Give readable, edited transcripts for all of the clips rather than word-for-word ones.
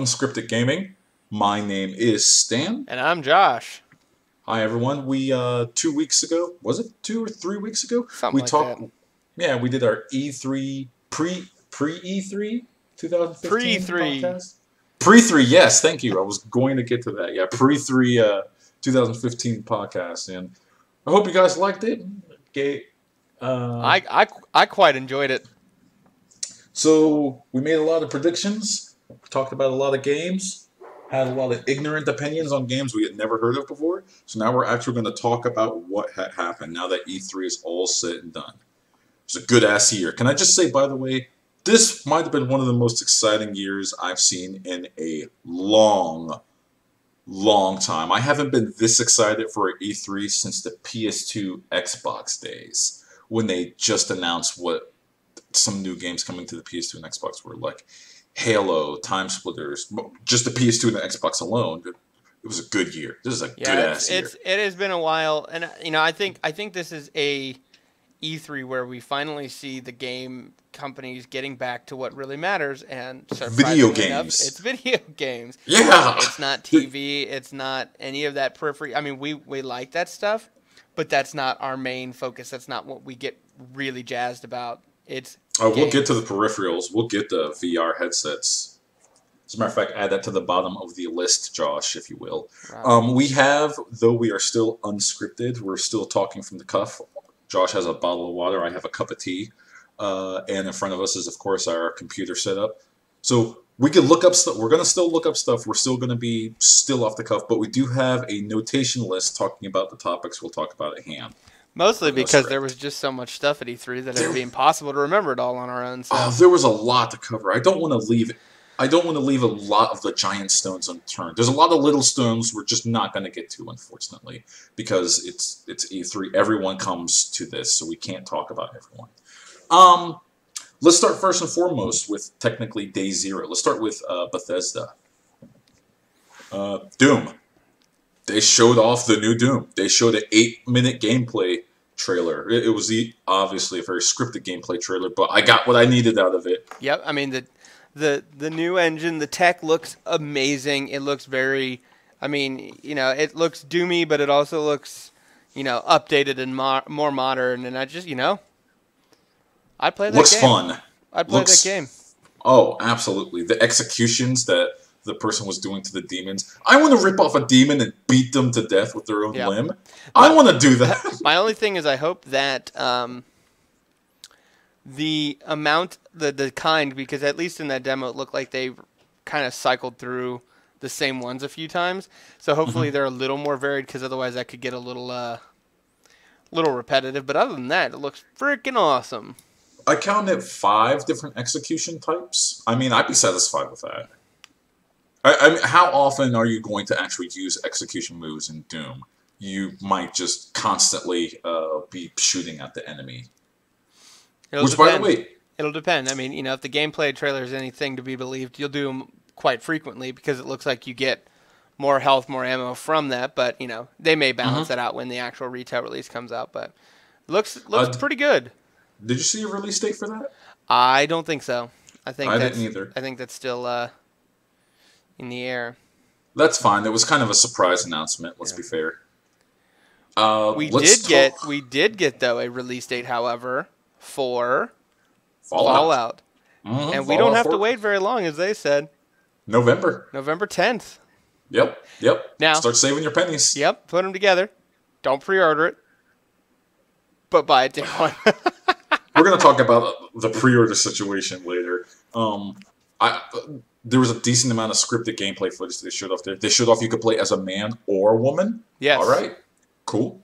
Unscripted Gaming. My name is Stan. And I'm Josh. Hi everyone. We 2 weeks ago, was it 2 or 3 weeks ago? Something We like talked. that. Yeah, we did our E3 pre E3 2015 Pre-3. podcast. Pre 3, yes, thank you. I was going to get to that. Yeah, pre 3 2015 podcast, and I hope you guys liked it. Okay. I quite enjoyed it. So we made a lot of predictions, talked about a lot of games, had a lot of ignorant opinions on games we had never heard of before. So now we're actually going to talk about what had happened now that E3 is all said and done. It was a good ass year. Can I just say, by the way, this might have been one of the most exciting years I've seen in a long time. I haven't been this excited for an E3 since the PS2 Xbox days, when they just announced what some new games coming to the PS2 and Xbox were, like Halo, Time Splitters, just the PS2 and the Xbox alone. It was a good year. This is a good ass year. It has been a while, and I think this is a E3 where we finally see the game companies getting back to what really matters, and video games. Enough, it's video games. Yeah, it's not TV. It's not any of that periphery. I mean, we like that stuff, but that's not our main focus. That's not what we get really jazzed about. It's we'll get to the peripherals. We'll get the VR headsets. As a matter of fact, add that to the bottom of the list, Josh, if you will. Right. We have, though we are still unscripted, we're still talking from the cuff. Josh has a bottle of water. I have a cup of tea. And in front of us is, of course, our computer setup. So we can look up stuff. We're going to still look up stuff. We're still going to be still off the cuff. But we do have a notation list talking about the topics we'll talk about at hand. Mostly because there was just so much stuff at E3 that it would be impossible to remember it all on our own. So. Oh, there was a lot to cover. I don't want to leave a lot of the giant stones unturned. There's a lot of little stones we're just not going to get to, unfortunately, because it's E3. Everyone comes to this, so we can't talk about everyone. Let's start first and foremost with technically day zero. Let's start with Bethesda. Doom. They showed off the new Doom. They showed an 8-minute gameplay trailer. It was obviously a very scripted gameplay trailer, but I got what I needed out of it. Yep, I mean the new engine, the tech looks amazing. It looks very, it looks doomy, but it also looks, updated and more modern. And I just, I'd play that game. Looks fun. I'd play that game. Oh, absolutely. The executions that the person was doing to the demons. I want to rip off a demon and beat them to death with their own limb. I want to do that. My only thing is I hope that the amount, the kind, because at least in that demo it looked like they kind of cycled through the same ones a few times. So hopefully they're a little more varied, because otherwise that could get a little repetitive. But other than that, it looks freaking awesome. I counted 5 different execution types. I mean, I'd be satisfied with that. I mean, how often are you going to actually use execution moves in Doom? You might just constantly be shooting at the enemy. By the way, it'll depend. I mean, if the gameplay trailer is anything to be believed, you'll do them quite frequently, because it looks like you get more health, more ammo from that. But they may balance that out when the actual retail release comes out. But it looks pretty good. Did you see a release date for that? I don't think so. I didn't either. I think that's still in the air. That's fine. It was kind of a surprise announcement. Let's be fair. We did get though a release date, however, for Fallout. And we don't have to wait very long, as they said. November 10th. Yep. Now start saving your pennies. Yep. Put them together. Don't pre-order it, but buy it day one. We're going to talk about the pre-order situation later. There was a decent amount of scripted gameplay footage they showed off there. They showed off you could play as a man or a woman. Yes. All right. Cool.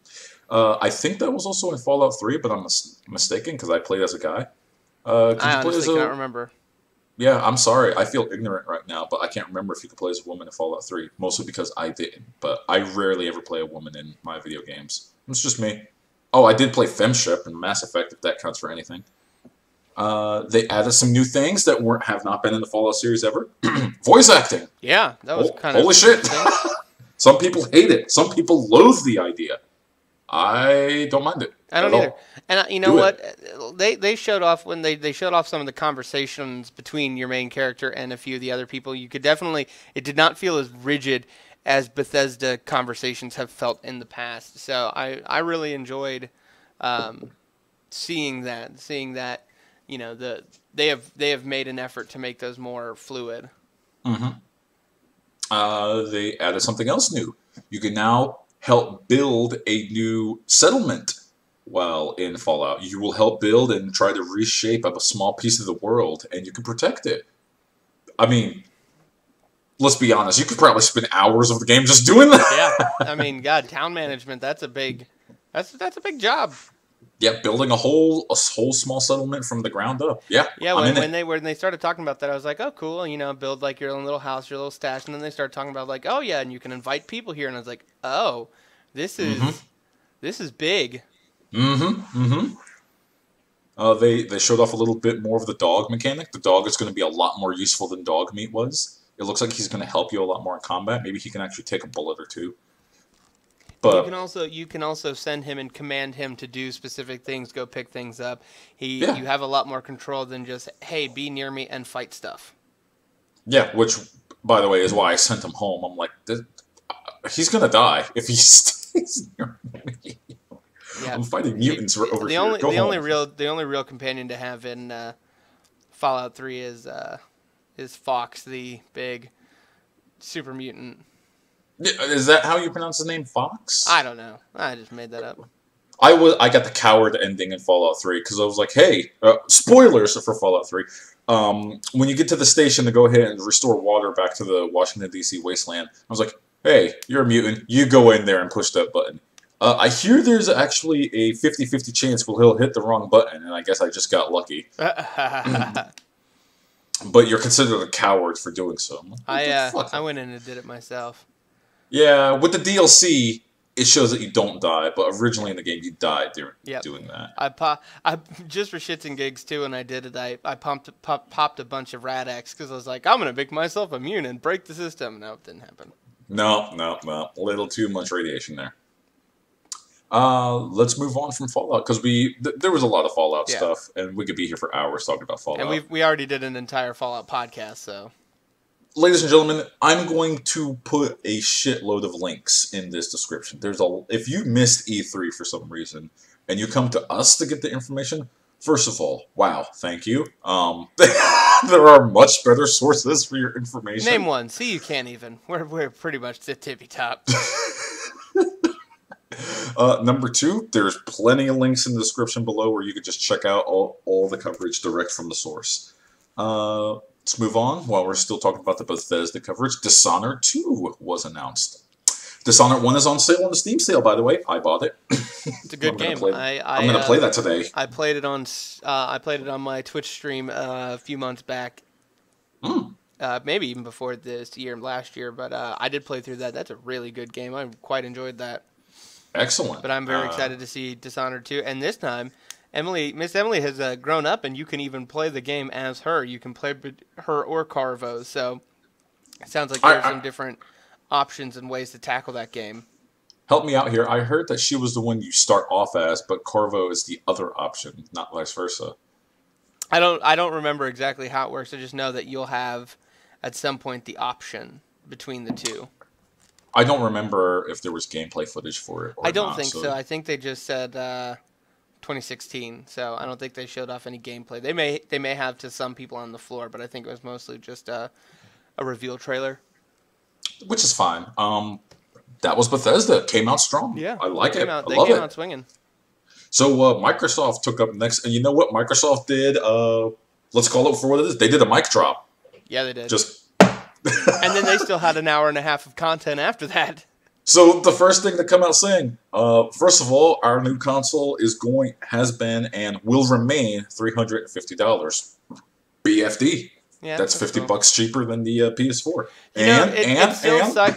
I think that was also in Fallout 3, but I'm mistaken, because I played as a guy. I honestly cannot remember. Yeah, I'm sorry. I feel ignorant right now, but I can't remember if you could play as a woman in Fallout 3, mostly because I didn't. But I rarely ever play a woman in my video games. It's just me. Oh, I did play Femship in Mass Effect, if that counts for anything. They added some new things that have not been in the Fallout series ever. Voice acting. Yeah, that was kind of... Holy shit. Some people hate it. Some people loathe the idea. I don't mind it. I at don't either. all. And you know Do it. what? They showed off when they showed off some of the conversations between your main character and a few of the other people. You could definitely it did not feel as rigid as Bethesda conversations have felt in the past. So I really enjoyed um, seeing that they have made an effort to make those more fluid. Hmm. They added something else new. You can now help build a new settlement while in Fallout. You will help build and try to reshape up a small piece of the world, and you can protect it. I mean, let's be honest. You could probably spend hours of the game just doing Yeah, that. I mean, God, town management that's a big job. Yeah, building a whole small settlement from the ground up. Yeah, Yeah, I'm in when they started talking about that, I was like, oh, cool. Build like your own little house, your little stash, and then they started talking about like, oh yeah, and you can invite people here, and I was like, oh, this it. is this is big. Mm-hmm. Mm-hmm. They showed off a little bit more of the dog mechanic. The dog is going to be a lot more useful than dog meat was. It looks like he's going to help you a lot more in combat. Maybe he can actually take a bullet or two. And But you can also send him and command him to do specific things, go pick things up. yeah, You have a lot more control than just hey, be near me and fight stuff. yeah. Which, by the way, is why I sent him home. I'm like, he's going to die if he stays near me. Yeah, I'm fighting mutants over here. Go home. the only real companion to have in Fallout 3 is Fox, the big super mutant. Is that how you pronounce his name, Fox? I don't know. I just made that up. I got the coward ending in Fallout 3 because I was like, hey, spoilers for Fallout 3. When you get to the station to go ahead and restore water back to the Washington D.C. wasteland, I was like, hey, you're a mutant. You go in there and push that button. I hear there's actually a 50-50 chance he'll hit the wrong button, and I guess I just got lucky. But you're considered a coward for doing so. I'm like, what the fuck? I went in and did it myself. Yeah, with the DLC, it shows that you don't die, but originally in the game, you died during Yep. doing that. I just for shits and gigs too. When I did it, I popped a bunch of Rad-X because I was like, I'm gonna make myself immune and break the system. No, it didn't happen. No, no, no. A little too much radiation there. Let's move on from Fallout because there was a lot of Fallout Yeah. stuff, and we could be here for hours talking about Fallout. And we already did an entire Fallout podcast, so Ladies and gentlemen, I'm going to put a shitload of links in this description. If you missed E3 for some reason and you come to us to get the information, first of all, wow, thank you. There are much better sources for your information. name one. See, you can't even. We're pretty much the tippy top. Number two, there's plenty of links in the description below where you can just check out all the coverage direct from the source. Let's move on while we're still talking about the Bethesda coverage. Dishonored 2 was announced. Dishonored 1 is on sale on the Steam sale, by the way. I bought it. It's a good game. I'm going to play that today. I played it on my Twitch stream a few months back. Maybe even before last year, but I did play through that. That's a really good game. I quite enjoyed that. Excellent. But I'm very excited to see Dishonored 2. And this time, Miss Emily has grown up, and you can even play the game as her. You can play her or Carvo. So it sounds like there's some different options and ways to tackle that game. Help me out here. I heard that she was the one you start off as, but Carvo is the other option, not vice versa. I don't remember exactly how it works. I just know that you'll have at some point the option between the two. I don't remember if there was gameplay footage for it. I don't think so. I think they just said 2016. So I don't think they showed off any gameplay. They may have to some people on the floor, but I think it was mostly just a reveal trailer. Which is fine. That was Bethesda. Came out strong. Yeah, I like it. I love it. They came out swinging. So Microsoft took up next, and you know what Microsoft did? Let's call it for what it is. They did a mic drop. Yeah, they did. Just. And then they still had an hour and a half of content after that. So the first thing to come out saying, first of all, our new console has been, and will remain $350. BFD. Yeah, that's $50 cool. Cheaper than the PS4.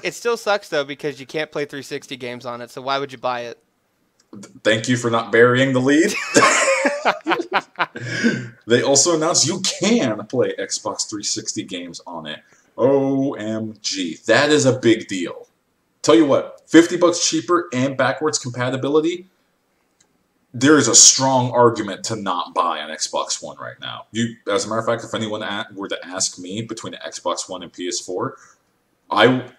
It still sucks though because you can't play 360 games on it. So why would you buy it? Thank you for not burying the lead. They also announced you can play Xbox 360 games on it. OMG. That is a big deal. Tell you what, $50 cheaper and backwards compatibility. there is a strong argument to not buy an Xbox One right now. As a matter of fact, if anyone were to ask me between the Xbox One and PS4, I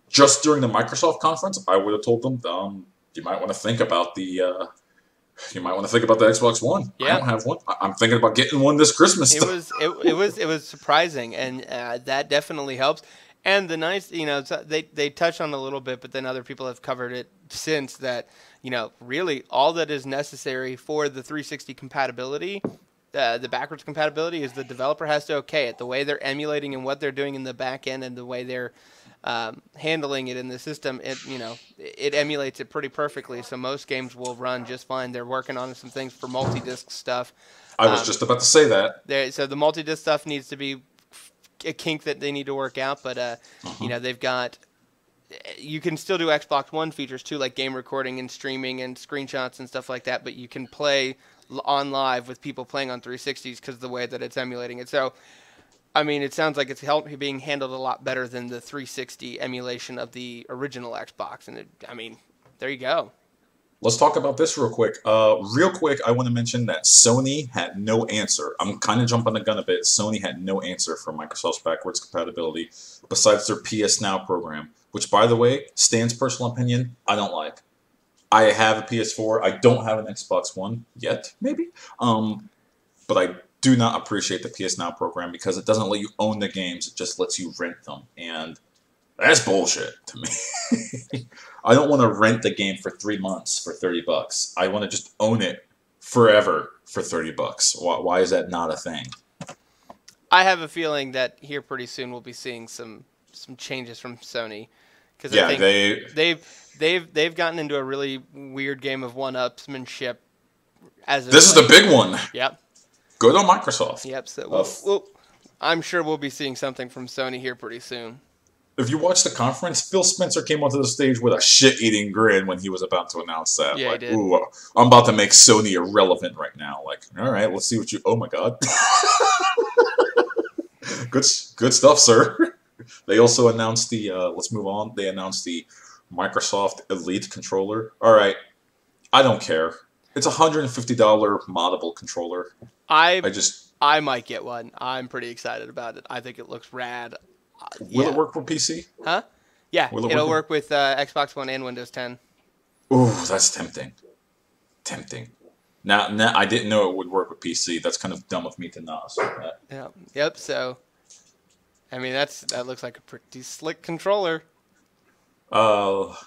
just during the Microsoft conference, I would have told them, you might want to think about you might want to think about the Xbox One. I Yeah. don't have one. I'm thinking about getting one this Christmas. It was surprising, and that definitely helps. And the nice, they touch on it a little bit, but then other people have covered it since that, really all that is necessary for the 360 compatibility, the backwards compatibility, is the developer has to okay it. The way they're emulating and what they're doing in the back end and the way they're handling it in the system, it emulates it pretty perfectly. So most games will run just fine. They're working on some things for multi-disc stuff. I was just about to say that. So the multi-disc stuff needs to be a kink that they need to work out, but they've got. You can still do Xbox One features too, like game recording and streaming and screenshots and stuff like that. But you can play on live with people playing on 360s because of the way that it's emulating it. So, I mean, it sounds like it's being handled a lot better than the 360 emulation of the original Xbox. And there you go. Let's talk about this real quick. Real quick, I want to mention that Sony had no answer. I'm kind of jumping the gun a bit. Sony had no answer for Microsoft's backwards compatibility besides their PS Now program, which, by the way, Stan's personal opinion, I don't like. I have a PS4. I don't have an Xbox One yet, maybe. But I do not appreciate the PS Now program because it doesn't let you own the games. It just lets you rent them. And that's bullshit to me. I don't want to rent the game for 3 months for $30. I want to just own it forever for $30. Why is that not a thing? I have a feeling that here pretty soon we'll be seeing some changes from Sony, because Yeah, I think they've gotten into a really weird game of one-upsmanship. This is the big one. Yep. Good on Microsoft. Yep. So I'm sure we'll be seeing something from Sony here pretty soon. If you watch the conference, Phil Spencer came onto the stage with a shit-eating grin when he was about to announce that. Yeah, like, he did. Ooh, I'm about to make Sony irrelevant right now. Like, all right, let's see what you... Oh, my God. Good stuff, sir. They also announced the... let's move on. They announced the Microsoft Elite controller. All right, I don't care. It's a $150 moddable controller. I might get one. I'm pretty excited about it. I think it looks rad. Will it work for PC? Huh? Yeah, it'll work with Xbox One and Windows 10. Ooh, that's tempting. Now, I didn't know it would work with PC. That's kind of dumb of me to not assume that. Yeah. Yep. So, I mean, that looks like a pretty slick controller. Let's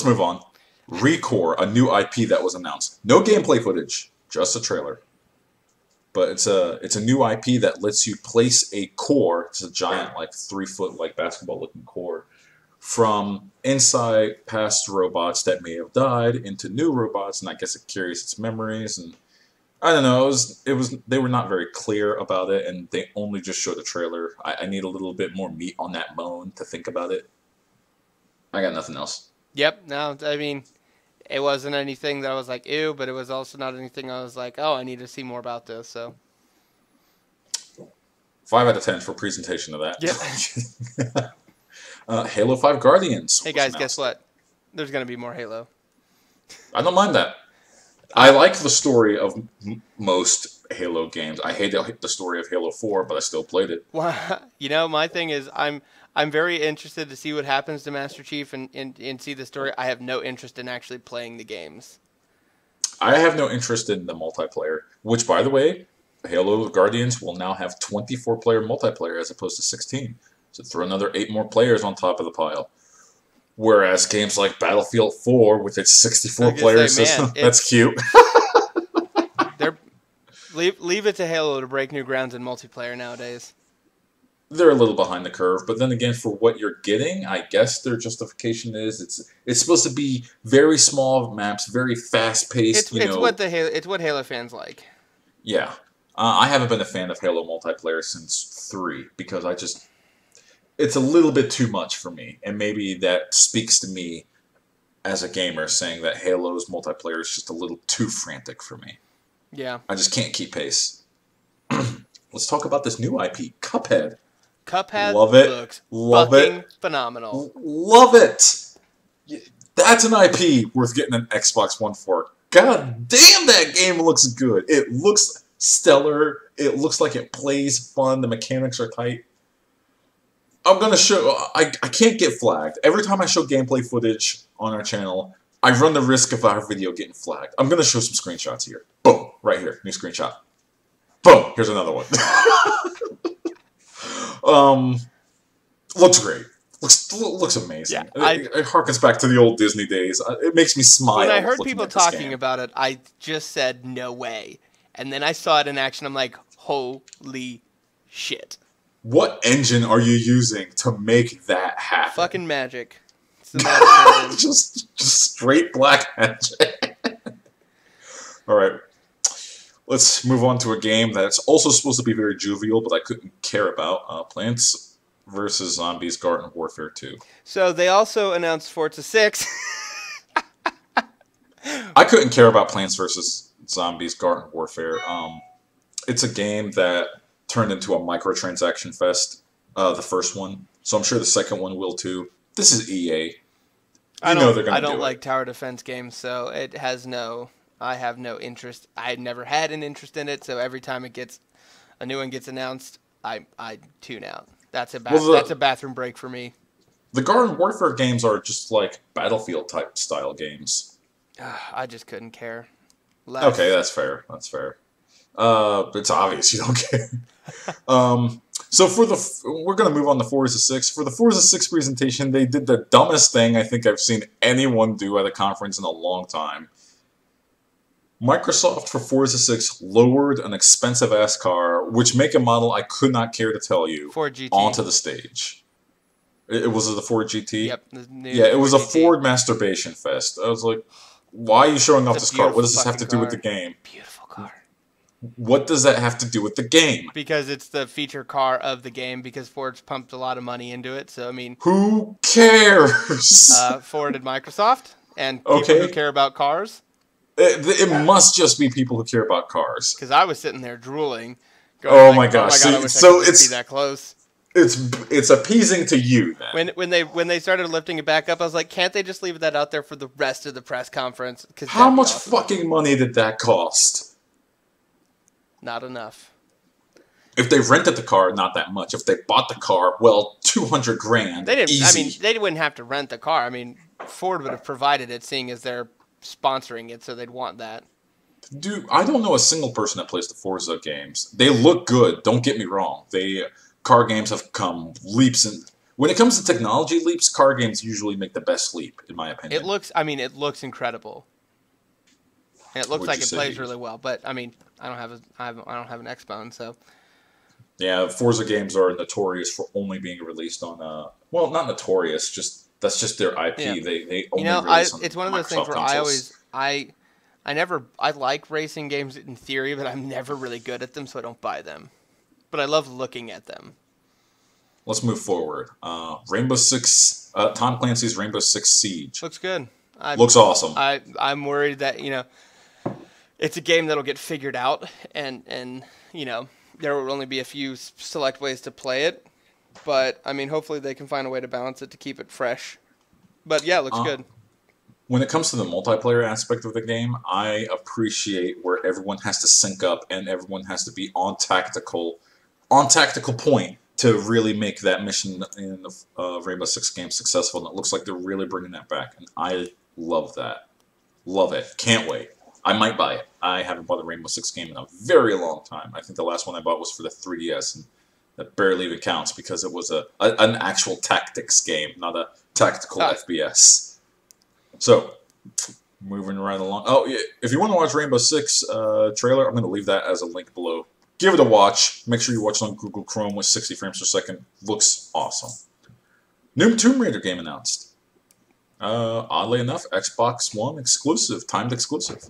move on. Recore, a new IP that was announced. No gameplay footage, just a trailer. But it's a new IP that lets you place a core. It's a giant, 3-foot, basketball-looking core from inside past robots that may have died into new robots, and I guess it carries its memories. And I don't know. They were not very clear about it, and they only just showed a trailer. I need a little bit more meat on that bone to think about it. I got nothing else. Yep. No, I mean, it wasn't anything that I was like, ew, but it was also not anything I was like, oh, I need to see more about this. So 5 out of 10 for presentation of that. Yep. Halo 5 Guardians. Hey guys, guess what? There's going to be more Halo. I don't mind that. I like the story of most Halo games. I hate the story of Halo 4, but I still played it. Well, my thing is I'm very interested to see what happens to Master Chief and see the story. I have no interest in actually playing the games. I have no interest in the multiplayer, which, by the way, Halo Guardians will now have 24-player multiplayer as opposed to 16. So throw another 8 more players on top of the pile. Whereas games like Battlefield 4 with its 64 players, that's cute. Leave it to Halo to break new grounds in multiplayer nowadays. They're a little behind the curve, but then again, for what you're getting, I guess their justification is it's supposed to be very small maps, very fast paced. It's what Halo fans like. Yeah, I haven't been a fan of Halo multiplayer since 3 because it's a little bit too much for me, and maybe that speaks to me as a gamer, saying that Halo's multiplayer is just a little too frantic for me. Yeah, I just can't keep pace. Let's talk about this new IP, Cuphead. Cuphead looks fucking phenomenal. Love it. That's an IP worth getting an Xbox One for. God damn, that game looks good. It looks stellar. It looks like it plays fun. The mechanics are tight. I'm gonna show. I can't get flagged. Every time I show gameplay footage on our channel, I run the risk of our video getting flagged. I'm gonna show some screenshots here. Boom, right here, new screenshot. Boom, here's another one. Looks great. Looks amazing. Yeah, it harkens back to the old Disney days. It makes me smile. When I heard people talking about it, I just said no way, and then I saw it in action. I'm like, holy shit! What engine are you using to make that happen? Fucking magic. It's the magic engine. just straight black magic. All right. Let's move on to a game that's also supposed to be very jovial, but I couldn't care about. Plants vs. Zombies Garden Warfare 2. So they also announced Forza 6. I couldn't care about Plants vs. Zombies Garden Warfare. It's a game that turned into a microtransaction fest, the first one. So I'm sure the second one will too. This is EA. I don't like tower defense games, so it has I have no interest. I never had an interest in it, so every time a new one gets announced, I tune out. That's a bathroom break for me. The Garden Warfare games are just like Battlefield type style games. I just couldn't care less. Okay, that's fair. That's fair. It's obvious you don't care. So we're gonna move on to Forza 6. For the Forza 6 presentation, they did the dumbest thing I think I've seen anyone do at a conference in a long time. Microsoft for Forza 6 lowered an expensive-ass car, which make and model I could not care to tell you, Ford GT. Onto the stage. It was the Ford GT? Yep. It was a Ford masturbation fest. I was like, why are you showing off this car? What does this have to do with the game? Beautiful car. What does that have to do with the game? Because it's the feature car of the game, because Ford's pumped a lot of money into it, so I mean... Who cares? Ford and Microsoft, and people who care about cars. It must just be people who care about cars. Because I was sitting there drooling. Oh my gosh! I wish I could be that close. It's appeasing to you then. When they started lifting it back up, I was like, can't they just leave that out there for the rest of the press conference? How much fucking money did that cost? Not enough. If they rented the car, not that much. If they bought the car, well, $200,000. They didn't. Easy. I mean, they wouldn't have to rent the car. I mean, Ford would have provided it, seeing as they're sponsoring it, so they'd want that. Dude, I don't know a single person that plays the Forza games. They look good. Don't get me wrong. Car games have come leaps, and when it comes to technology leaps, car games usually make the best leap, in my opinion. It looks incredible. And it looks like it plays really well. But I mean, I don't have an Xbox, so. Yeah, Forza games are notorious for only being released on well, not notorious, just that's just their IP. Yeah. They only release on it's one of those things where consoles. I like racing games in theory, but I'm never really good at them, so I don't buy them. But I love looking at them. Let's move forward. Rainbow Six, Tom Clancy's Rainbow Six Siege. Looks good. Looks awesome. I'm worried that, it's a game that'll get figured out, and there will only be a few select ways to play it. But, I mean, hopefully they can find a way to balance it to keep it fresh. But, yeah, it looks good. When it comes to the multiplayer aspect of the game, I appreciate where everyone has to sync up and everyone has to be on tactical point to really make that mission in the Rainbow Six game successful. And it looks like they're really bringing that back. And I love that. Love it. Can't wait. I might buy it. I haven't bought a Rainbow Six game in a very long time. I think the last one I bought was for the 3DS, and that barely even counts because it was an actual tactics game, not a tactical FPS. So, moving right along. Oh, yeah, if you want to watch Rainbow Six trailer, I'm going to leave that as a link below. Give it a watch. Make sure you watch it on Google Chrome with 60 frames per second. Looks awesome. New Tomb Raider game announced. Oddly enough, Xbox One exclusive, timed exclusive.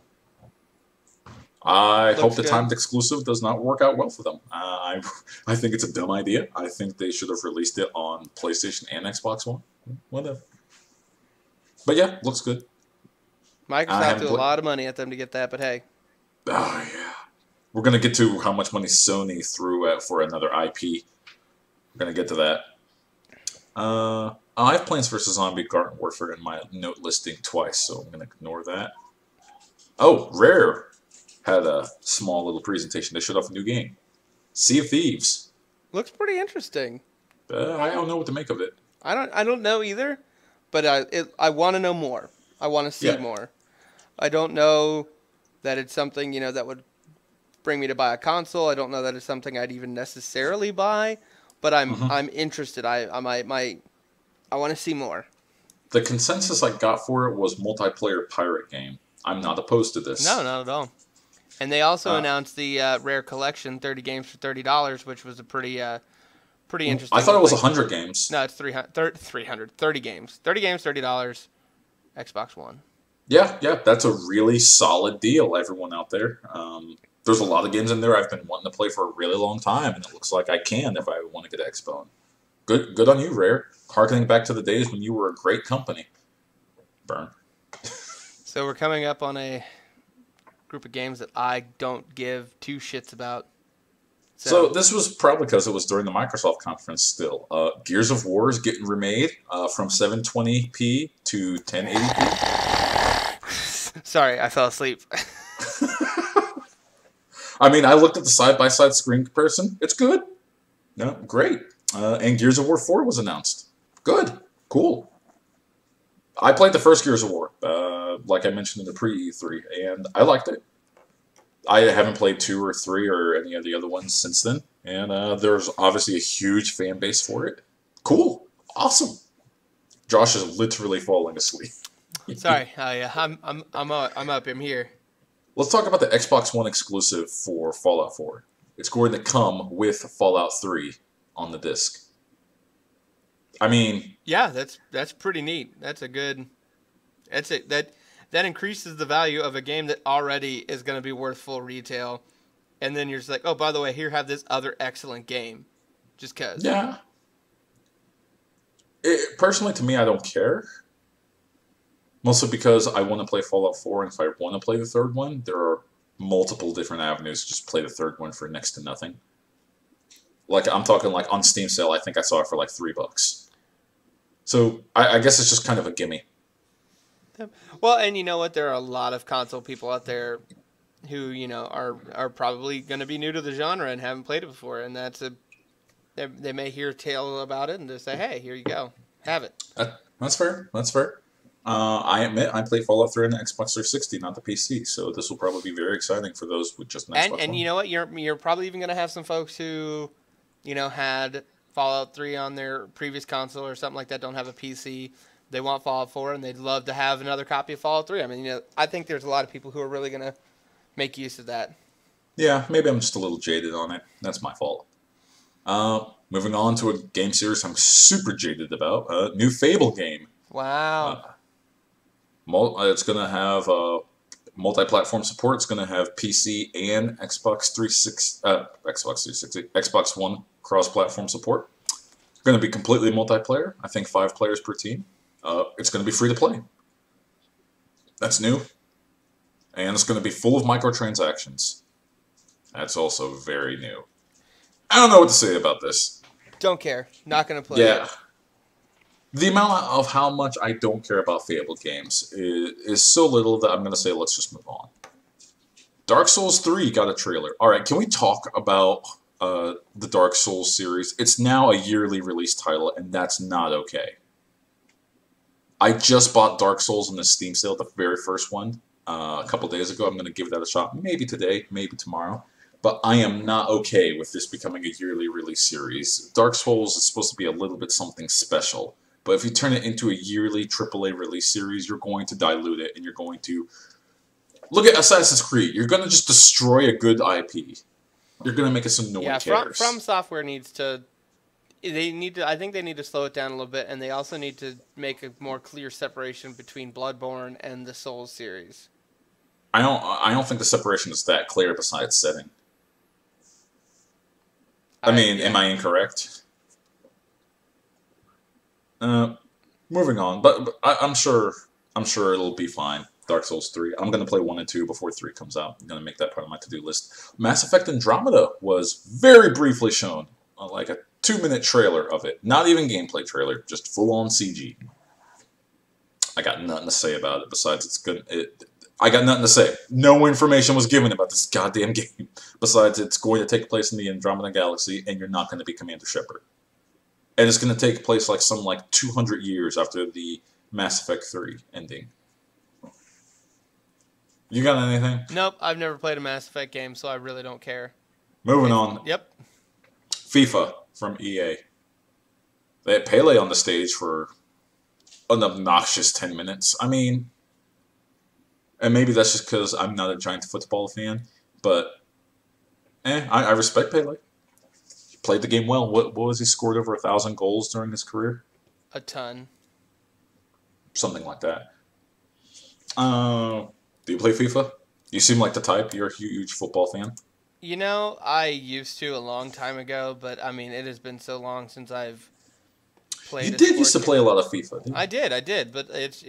I hope the timed exclusive does not work out well for them. I think it's a dumb idea. I think they should have released it on PlayStation and Xbox One. Whatever. But yeah, looks good. Microsoft threw a lot of money at them to get that, but hey. Oh, yeah. We're going to get to how much money Sony threw at for another IP. We're going to get to that. I have Plants vs. Zombie Garden Warfare in my note listing twice, so I'm going to ignore that. Oh, Rare had a small little presentation. They showed off a new game, Sea of Thieves. Looks pretty interesting. I don't know what to make of it. I don't know either, but I want to know more. I want to see Yeah. more. I don't know that it's something that would bring me to buy a console. I don't know that it's something I'd even necessarily buy, but hmm I'm interested. I want to see more. The consensus I got for it was multiplayer pirate game. I'm not opposed to No, this. not at all. And they also Uh, announced the Rare Collection, 30 games for $30, which was a pretty I interesting thought little it was thing. 100 games. No, it's 300, 30 games. 30 games, $30, Xbox One. Yeah, yeah, that's a really solid deal, everyone out there. There's a lot of games in there I've been wanting to play for a really long time, and it looks like I can if I want to get Xbone. Good on you, Rare. Harkening back to the days when you were a great company. Burn. So we're coming up on a group of games that I don't give two shits about. So So, this was probably because it was during the Microsoft conference still. Gears of War is getting remade from 720p to 1080p. sorry, I fell asleep. I mean, I looked at the side-by-side screen comparison. It's good. No, great. And Gears of War 4 was announced. Good. Cool. I played the first Gears of War, like I mentioned in the pre-E3, and I liked it. I haven't played 2 or 3 or any of the other ones since then, and there's obviously a huge fan base for it. Cool. Awesome. Josh is literally falling asleep. Sorry, yeah, I'm up. I'm here. Let's talk about the Xbox One exclusive for Fallout 4. It's going to come with Fallout 3 on the disc. I mean, Yeah, that's pretty neat. That increases the value of a game that already is going to be worth full retail, and then you're just like, oh, by the way, here have this other excellent game, just cause. yeah. Personally, to me, I don't care. Mostly because I want to play Fallout 4, and if I want to play the third one, there are multiple different avenues to just play the third one for next to nothing. Like, I'm talking like on Steam sale, I think I saw it for like $3. So, I guess it's just kind of a gimme. Well, and you know what? There are a lot of console people out there who are probably going to be new to the genre and haven't played it before, and they may hear a tale about it and just say, hey, here you go, have it. That's fair. That's fair. I admit I played Fallout 3 on the Xbox 360, not the PC, so this will probably be very exciting for those with just an Xbox And One. you know what? You're probably even going to have some folks who had Fallout 3 on their previous console or something like that, don't have a PC. They want Fallout 4 and they'd love to have another copy of Fallout 3. I mean, I think there's a lot of people who are really going to make use of that. Yeah, maybe I'm just a little jaded on it. That's my fault. Moving on to a game series I'm super jaded about. New Fable game. Wow. It's going to have multi-platform support. It's going to have PC and Xbox One cross-platform support. It's going to be completely multiplayer. I think 5 players per team. It's going to be free to play. That's new. And it's going to be full of microtransactions. That's also very new. I don't know what to say about this. Don't care. Not going to play Yeah. it. The amount of how much I don't care about Fable games is so little that I'm going to say let's just move on. Dark Souls 3 got a trailer. Alright, can we talk about the Dark Souls series? It's now a yearly release title, and that's not okay. I just bought Dark Souls in the Steam sale, the very first one, a couple days ago. I'm going to give that a shot, maybe today, maybe tomorrow. But I am not okay with this becoming a yearly release series. Dark Souls is supposed to be a little bit something special. But if you turn it into a yearly AAA release series, you're going to dilute it, and you're going to... Look at Assassin's Creed. You're going to just destroy a good IP. You're going to make it so no one cares. From Software needs to... I think they need to slow it down a little bit, and they also need to make a more clear separation between Bloodborne and the Souls series. I don't think the separation is that clear besides setting. I mean, am I incorrect? Moving on, but I'm sure it'll be fine. Dark Souls 3. I'm gonna play 1 and 2 before 3 comes out. I'm gonna make that part of my to-do list. Mass Effect Andromeda was very briefly shown, like a 2-minute trailer of it. Not even gameplay trailer, just full-on CG. I got nothing to say about it besides it's good. I got nothing to say. No information was given about this goddamn game. Besides, it's going to take place in the Andromeda Galaxy, and you're not going to be Commander Shepard. And it's going to take place like 200 years after the Mass Effect 3 ending. You got anything? Nope, I've never played a Mass Effect game, so I really don't care. Moving on. Yep. FIFA from EA. They had Pele on the stage for an obnoxious 10 minutes. I mean, and maybe that's just because I'm not a giant football fan, but I respect Pele. He played the game well. What was he scored over 1,000 goals during his career? A ton. Something like that. Do you play FIFA? You seem like the type. You're a huge football fan. You know, I used to a long time ago, but I mean, it has been so long since I've played. You did used to play a lot of FIFA. Didn't you? I did, but it's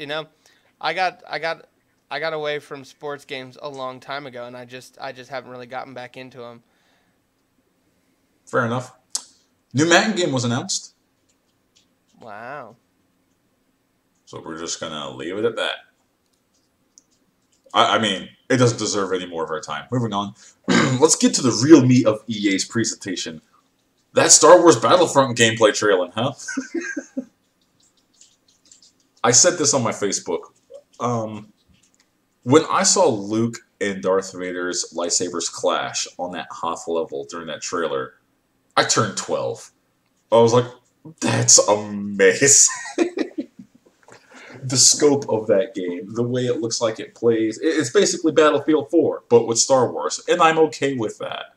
I got away from sports games a long time ago, and I just haven't really gotten back into them. Fair enough. New Madden game was announced. Wow. So we're just gonna leave it at that. I mean, it doesn't deserve any more of our time. Moving on. Let's get to the real meat of EA's presentation. That Star Wars Battlefront gameplay trailer, huh? I said this on my Facebook. When I saw Luke and Darth Vader's lightsabers clash on that Hoth level during that trailer, I turned 12. I was like, that's amazing. The scope of that game, the way it looks like it plays, it's basically Battlefield 4, but with Star Wars, and I'm okay with that.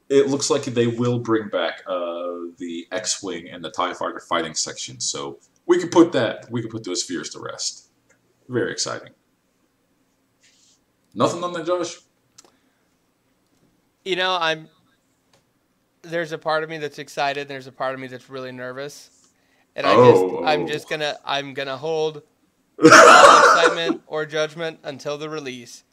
It looks like they will bring back the X-Wing and the TIE Fighter fighting section, so we can put those fears to rest. Very exciting. Nothing on that, Josh? You know, there's a part of me that's excited, and there's a part of me that's really nervous. And I'm gonna hold all excitement or judgment until the release,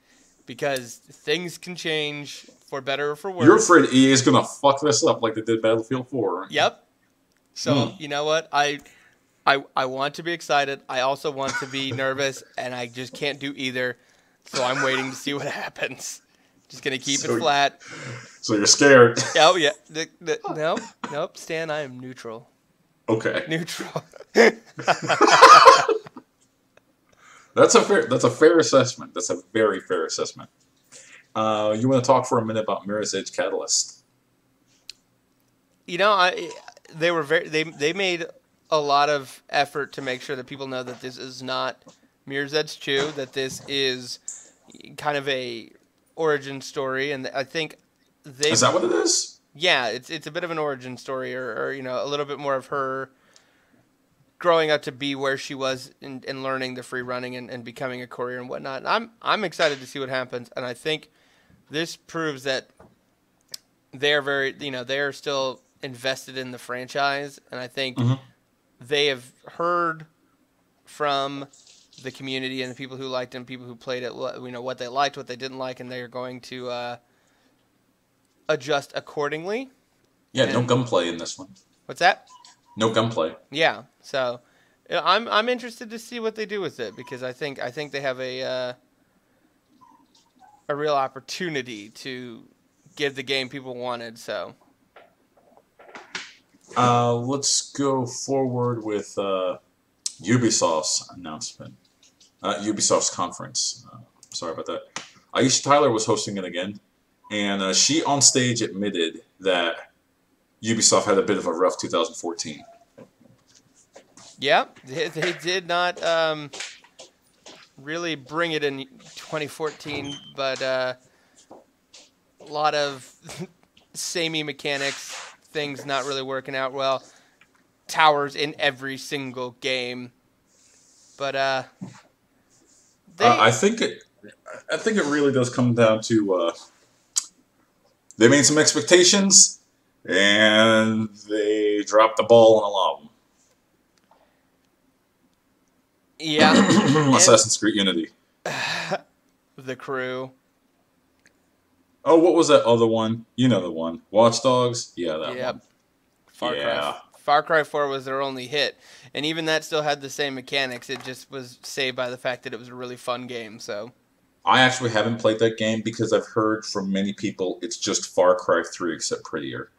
because things can change for better or for worse. You're afraid EA is gonna fuck this up like they did Battlefield 4, right? Yep. So you know what? I want to be excited. I also want to be nervous, and I just can't do either. So I'm waiting to see what happens. Just gonna keep it flat. So you're scared. Oh yeah. Nope. Stan, I am neutral. Okay. Neutral. That's a fair assessment. That's a very fair assessment. You want to talk for a minute about Mirror's Edge Catalyst? You know, they made a lot of effort to make sure that people know that this is not Mirror's Edge 2, that this is kind of a origin story, and I think Is that what it is? Yeah, it's a bit of an origin story, or a little bit more of her growing up to be where she was and learning the free running and becoming a courier and whatnot. And I'm excited to see what happens, and I think this proves that they're they're still invested in the franchise, and I think they have heard from the community and the people who liked it and people who played it, what they liked, what they didn't like, and they are going to adjust accordingly. Yeah, no gunplay in this one. What's that? No gunplay. Yeah, so I'm interested to see what they do with it, because I think they have a real opportunity to give the game people wanted. So let's go forward with Ubisoft's announcement. Ubisoft's conference. Sorry about that. Aisha Tyler was hosting it again. And she on stage admitted that Ubisoft had a bit of a rough 2014. Yeah, they did not really bring it in 2014, but a lot of samey mechanics, things not really working out well. Towers in every single game, but I think it really does come down to. They made some expectations, and they dropped the ball on a lot of them. Yeah. Assassin's Creed Unity. The Crew. Oh, what was that other one? You know the one. Watch Dogs? Yeah, that one. Far Cry 4 was their only hit, and even that still had the same mechanics. It just was saved by the fact that it was a really fun game, so... I actually haven't played that game because I've heard from many people it's just Far Cry 3 except prettier.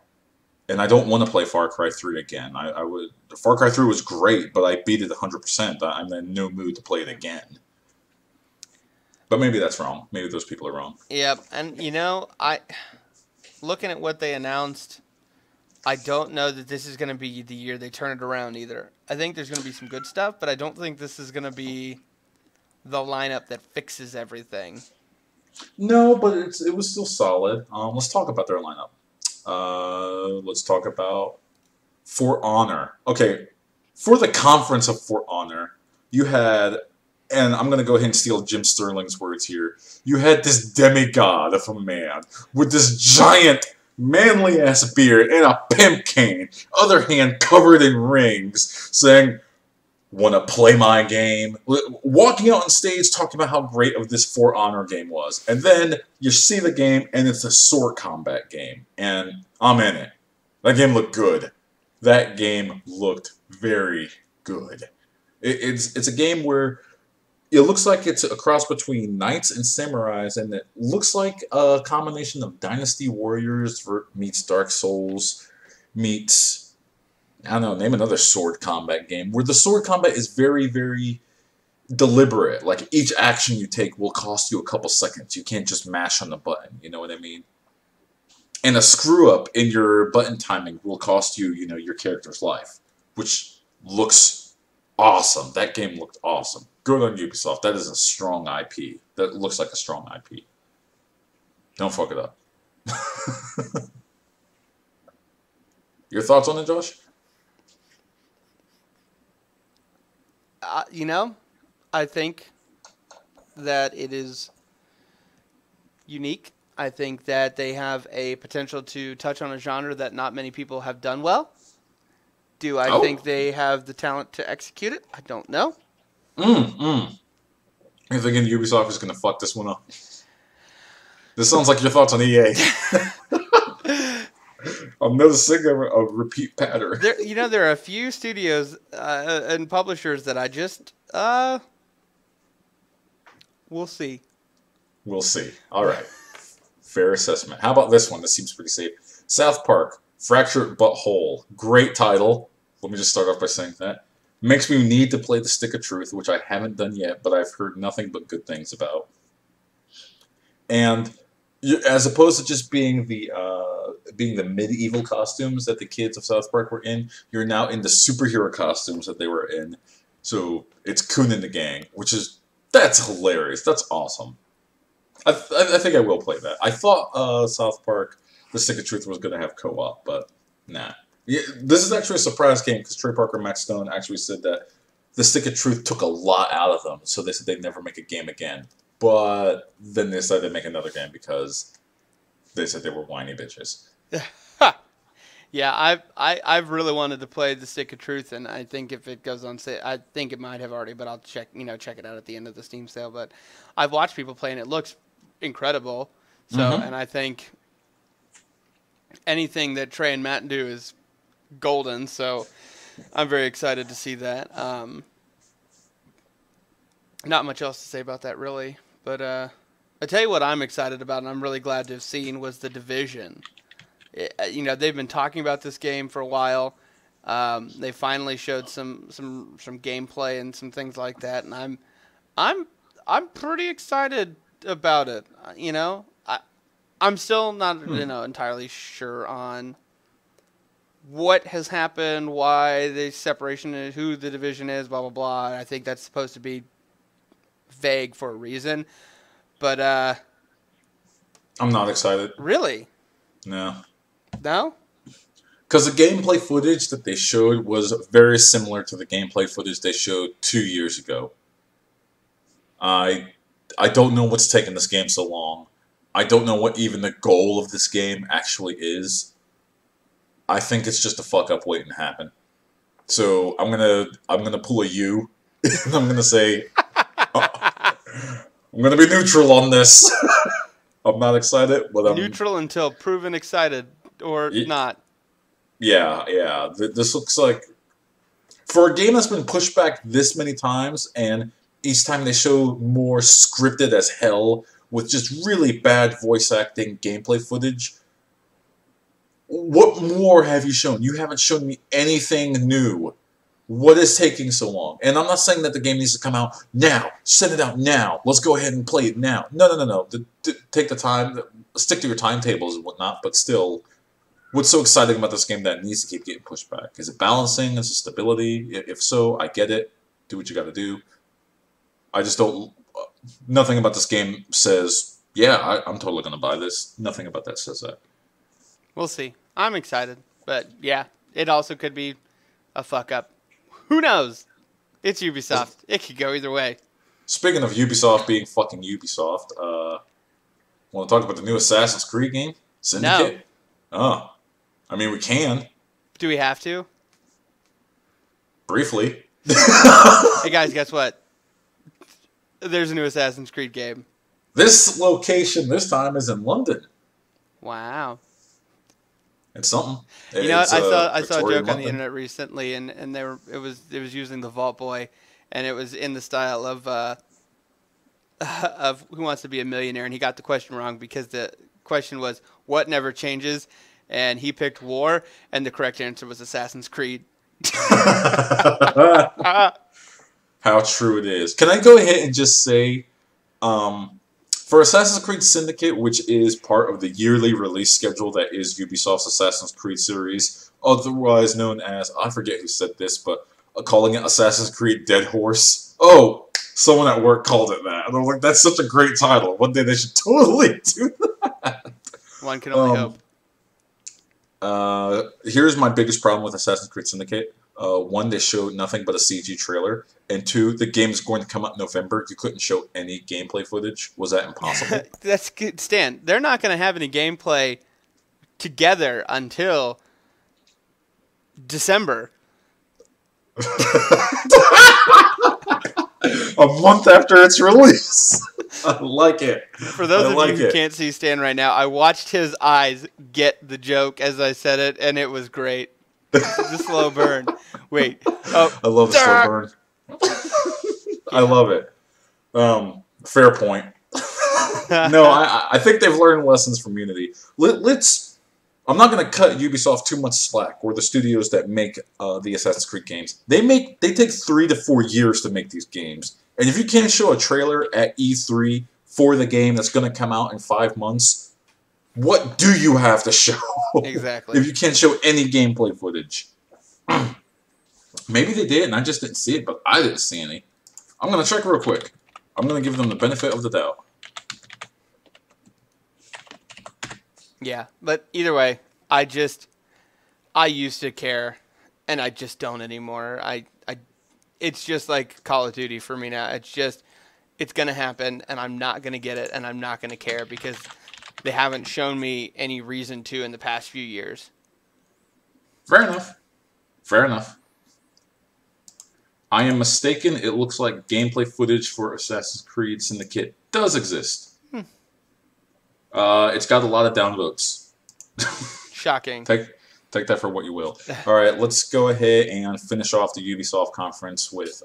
And I don't want to play Far Cry 3 again. I would. Far Cry 3 was great, but I beat it 100%. I'm in no mood to play it again. But maybe that's wrong. Maybe those people are wrong. Yep, and I looking at what they announced, I don't know that this is going to be the year they turn it around either. I think there's going to be some good stuff, but I don't think this is going to be the lineup that fixes everything. No, but it was still solid. Let's talk about their lineup. Let's talk about For Honor. Okay, for the conference of For Honor, you had, and I'm going to go ahead and steal Jim Sterling's words here. You had this demigod of a man with this giant, manly ass beard and a pimp cane, other hand covered in rings, saying, "Want to play my game?" Walking out on stage talking about how great of this For Honor game was. And then you see the game, and it's a sword combat game. And I'm in it. That game looked good. That game looked very good. It's a game where it looks like it's a cross between Knights and Samurais, and it looks like a combination of Dynasty Warriors meets Dark Souls meets, I don't know, name another sword combat game where the sword combat is very, very deliberate. Like each action you take will cost you a couple seconds. You can't just mash on the button. You know what I mean? And a screw up in your button timing will cost you, your character's life, which looks awesome. That game looked awesome. Good on Ubisoft. That is a strong IP. That looks like a strong IP. Don't fuck it up. Your thoughts on it, Josh? I think that it is unique. I think that they have a potential to touch on a genre that not many people have done well. Do I think they have the talent to execute it? I don't know. You're thinking Ubisoft is going to fuck this one up? This sounds like your thoughts on EA. I'm noticing a repeat pattern. There are a few studios and publishers that I just we'll see. We'll see. All right. Fair assessment. How about this one? This seems pretty safe. South Park, Fractured But Whole. Great title. Let me just start off by saying that. Makes me need to play the Stick of Truth, which I haven't done yet, but I've heard nothing but good things about. And as opposed to just being the medieval costumes that the kids of South Park were in, you're now in the superhero costumes that they were in. So it's Coon and the Gang, that's hilarious. That's awesome. I think I will play that. I thought South Park, The Stick of Truth was going to have co-op, but nah. Yeah, this is actually a surprise game because Trey Parker and Matt Stone actually said that The Stick of Truth took a lot out of them, so they said they'd never make a game again. But then they decided to make another game because they said they were whiny bitches. Yeah, I've really wanted to play The Stick of Truth, and I think if it goes on sale, I think it might have already, but I'll check it out at the end of the Steam sale. But I've watched people play, and it looks incredible. So, and I think anything that Trey and Matt do is golden. So, I'm very excited to see that. Not much else to say about that, really. But I tell you what I'm excited about, and I'm really glad to have seen, was The Division. They've been talking about this game for a while. They finally showed some gameplay and some things like that, and I'm pretty excited about it. I'm still not entirely sure on what has happened, why the separation is, who the division is, blah blah blah. I think that's supposed to be vague for a reason, but I'm not excited. Really? No. No? Because the gameplay footage that they showed was very similar to the gameplay footage they showed 2 years ago. I don't know what's taken this game so long. I don't know what even the goal of this game actually is. I think it's just a fuck up waiting to happen. So I'm gonna pull a U, and I'm gonna say I'm gonna be neutral on this. I'm not excited, but I'm neutral until proven excited or not. Yeah. This looks like, for a game that's been pushed back this many times, and each time they show more scripted as hell with just really bad voice acting, gameplay footage. What more have you shown? You haven't shown me anything new. What is taking so long? And I'm not saying that the game needs to come out now. Send it out now. Let's go ahead and play it now. No. Take the time. Stick to your timetables and whatnot, but still, what's so exciting about this game that it needs to keep getting pushed back? Is it balancing? Is it stability? If so, I get it. Do what you got to do. I just don't... Nothing about this game says, yeah, I'm totally going to buy this. Nothing about that says that. We'll see. I'm excited. But, yeah, it also could be a fuck-up. Who knows? It's Ubisoft. It could go either way. Speaking of Ubisoft being fucking Ubisoft, want to talk about the new Assassin's Creed game? Syndicate? No. Oh. I mean, we can. Do we have to? Briefly. Hey, guys, guess what? There's a new Assassin's Creed game. This location this time is in London. Wow. It's something. You know what? I saw a joke on the internet recently, and it was using the Vault Boy, and it was in the style of Who Wants to Be a Millionaire, and he got the question wrong because the question was what never changes, and he picked war, and the correct answer was Assassin's Creed. How true it is. Can I go ahead and just say, for Assassin's Creed Syndicate, which is part of the yearly release schedule that is Ubisoft's Assassin's Creed series, otherwise known as, I forget who said this, but calling it Assassin's Creed Dead Horse. Oh, someone at work called it that. And I was like, that's such a great title. One day they should totally do that. One can only hope. Here's my biggest problem with Assassin's Creed Syndicate. One, they showed nothing but a CG trailer. And two, the game is going to come out in November. You couldn't show any gameplay footage. Was that impossible? That's good, Stan. They're not going to have any gameplay together until December. A month after its release. I like it. For those of you who can't see Stan right now, I watched his eyes get the joke as I said it, and it was great. The slow burn. Wait. Oh, I love the slow burn. I love it. Fair point. No, I think they've learned lessons from Unity. I'm not going to cut Ubisoft too much slack, or the studios that make the Assassin's Creed games. They take 3 to 4 years to make these games. And if you can't show a trailer at E3 for the game that's going to come out in 5 months, what do you have to show? Exactly. If you can't show any gameplay footage. Maybe they did, and I just didn't see it, but I didn't see any. I'm going to check real quick. I'm going to give them the benefit of the doubt. Yeah, but either way, I used to care, and I just don't anymore. It's just like Call of Duty for me now. It's going to happen, and I'm not going to get it, and I'm not going to care because they haven't shown me any reason to in the past few years. Fair enough. Fair enough. I am mistaken. It looks like gameplay footage for Assassin's Creed Syndicate does exist. It's got a lot of downvotes. Shocking. Take that for what you will. All right, let's go ahead and finish off the Ubisoft conference with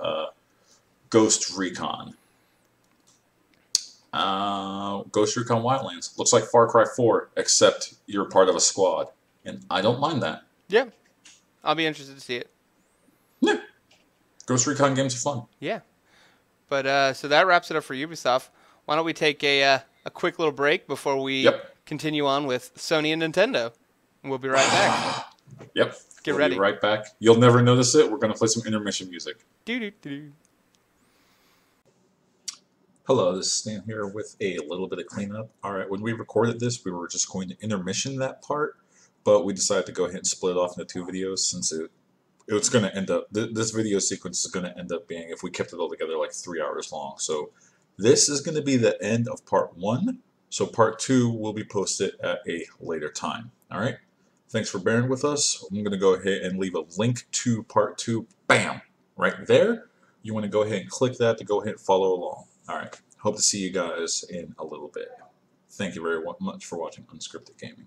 Ghost Recon. Ghost Recon Wildlands. Looks like Far Cry 4, except you're part of a squad. And I don't mind that. Yeah. I'll be interested to see it. Yeah. Ghost Recon games are fun. Yeah. But so that wraps it up for Ubisoft. Why don't we take a quick little break before we continue on with Sony and Nintendo? And we'll be right back. Yep. Get ready. Be right back. You'll never notice it. We're going to play some intermission music. Do-do-do. Hello, this is Stan here with a little bit of cleanup. All right, when we recorded this, we were just going to intermission that part, but we decided to go ahead and split it off into 2 videos since it's going to end up, this video sequence is going to end up being, if we kept it all together, like 3 hours long. So this is going to be the end of part 1. So part 2 will be posted at a later time. All right. Thanks for bearing with us. I'm going to go ahead and leave a link to part 2. Bam! Right there. You want to go ahead and click that to go ahead and follow along. All right. Hope to see you guys in a little bit. Thank you very much for watching Unscripted Gaming.